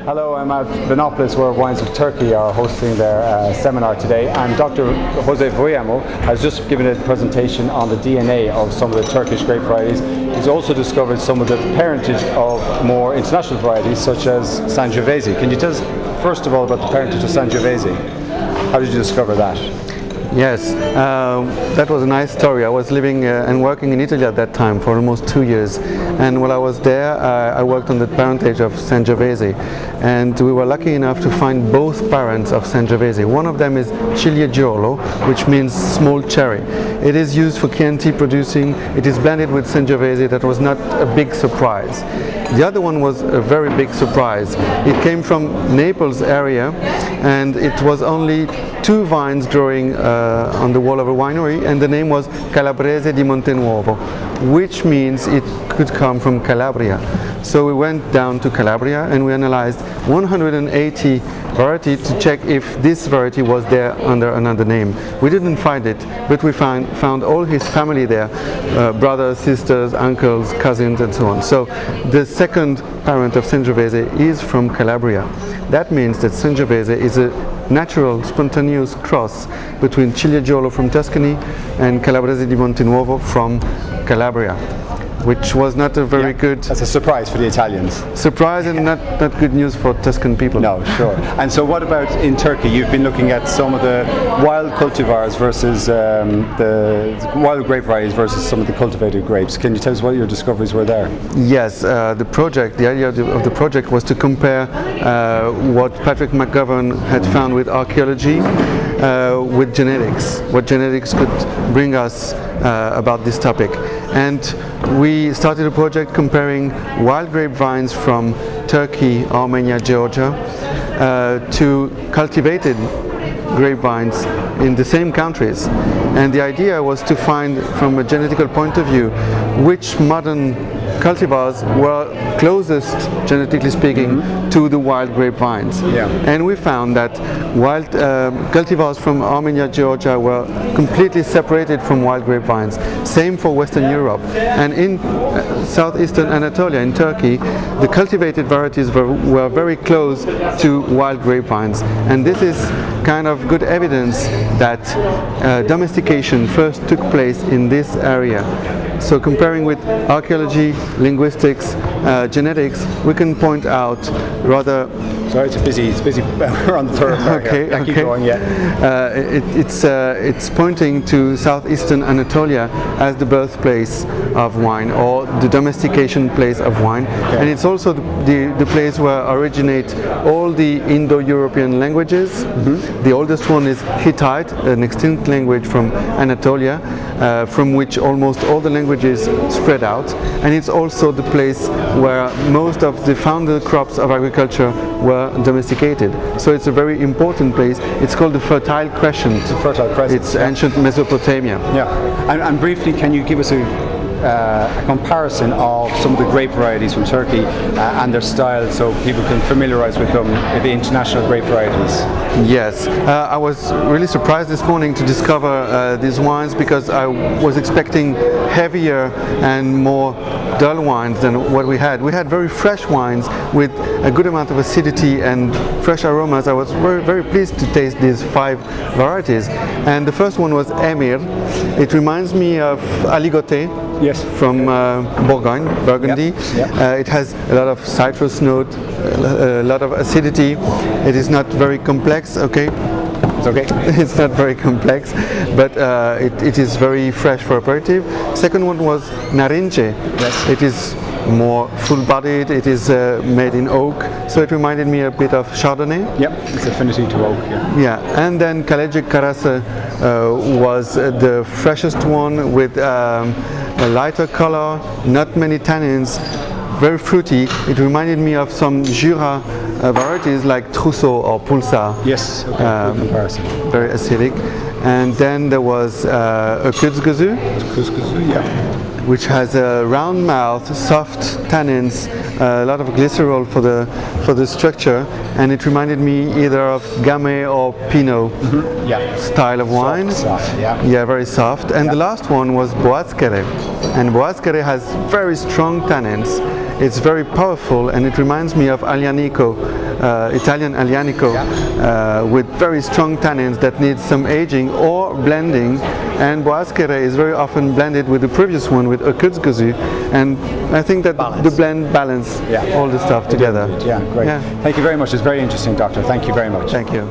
Hello, I'm at Vinopolis, where Wines of Turkey are hosting their seminar today, and Dr. Jose Vuillamo has just given a presentation on the DNA of some of the Turkish grape varieties. He's also discovered some of the parentage of more international varieties, such as Sangiovese. Can you tell us, first of all, about the parentage of Sangiovese? How did you discover that? Yes, that was a nice story. I was living and working in Italy at that time for almost 2 years, and while I was there I worked on the parentage of Sangiovese, and we were lucky enough to find both parents of Sangiovese. One of them is Ciliegiolo, which means small cherry. It is used for Chianti producing. It is blended with Sangiovese. That was not a big surprise. The other one was a very big surprise. It came from Naples area, and it was only 2 vines growing on the wall of a winery, and the name was Calabrese di Montenuovo, which means it could come from Calabria. So we went down to Calabria and we analyzed 180 varieties to check if this variety was there under another name. We didn't find it, but we found all his family there, brothers, sisters, uncles, cousins, and so on. So the second parent of Sangiovese is from Calabria. That means that Sangiovese is a natural, spontaneous cross between Ciliegiolo from Tuscany and Calabrese di Montenuovo from Calabria, which was not a very good... That's a surprise for the Italians. Surprise, and not good news for Tuscan people. No, sure. And so what about in Turkey? You've been looking at some of the wild cultivars versus the wild grape varieties versus some of the cultivated grapes. Can you tell us what your discoveries were there? Yes, the idea of the project was to compare what Patrick McGovern had found with archaeology with genetics, what genetics could bring us about this topic. And we started a project comparing wild grapevines from Turkey, Armenia, Georgia to cultivated grapevines in the same countries. And the idea was to find, from a genetical point of view, which modern cultivars were closest, genetically speaking, to the wild grapevines. Yeah. And we found that wild cultivars from Armenia, Georgia were completely separated from wild grapevines. Same for Western Europe. And in southeastern Anatolia, in Turkey, the cultivated varieties were very close to wild grapevines. And this is kind of good evidence that domestication first took place in this area. So comparing with archaeology, linguistics, genetics, we can point out rather... Sorry, it's busy. We're on the third part. Okay. Keep going, It's pointing to southeastern Anatolia as the birthplace of wine, or the domestication place of wine. Okay. And it's also the place where originate all the Indo-European languages. The oldest one is Hittite, an extinct language from Anatolia, from which almost all the languages spread out. And it's also the place where most of the founder crops of agriculture were domesticated. So it's a very important place. It's called the Fertile Crescent. It's ancient Mesopotamia. Yeah. And briefly, can you give us a comparison of some of the grape varieties from Turkey and their style, so people can familiarize with them, the international grape varieties? Yes, I was really surprised this morning to discover these wines, because I was expecting heavier and more dull wines than what we had. We had very fresh wines with a good amount of acidity and fresh aromas. I was very pleased to taste these 5 varieties. And the first one was Emir. It reminds me of Aligoté. Yes. From Burgundy. Yep. It has a lot of citrus note, a lot of acidity. It is not very complex. Okay. It's okay. It's not very complex, but it is very fresh for aperitif. Second one was Narince. Yes. It is more full-bodied. It is made in oak, so it reminded me a bit of Chardonnay. Yep, it's affinity to oak. Yeah, and then Kalecik Karası was the freshest one with a lighter color, not many tannins, very fruity. It reminded me of some Jura varieties like Trousseau or Pulsar. Yes, okay, good comparison. Very acidic. And then there was a Kuzguzu, which has a round mouth, soft tannins, a lot of glycerol for the structure, and it reminded me either of Gamay or Pinot style of wine. Soft, yeah, very soft. And the last one was Boğazkere, and Boğazkere has very strong tannins. It's very powerful, and it reminds me of Aglianico, Italian Aglianico with very strong tannins that needs some aging or blending, and Boaschere is very often blended with the previous one with Okudzukuzu, and I think that the blend balance all the stuff together. Yeah, great. Thank you very much. It's very interesting, Doctor. Thank you very much. Thank you.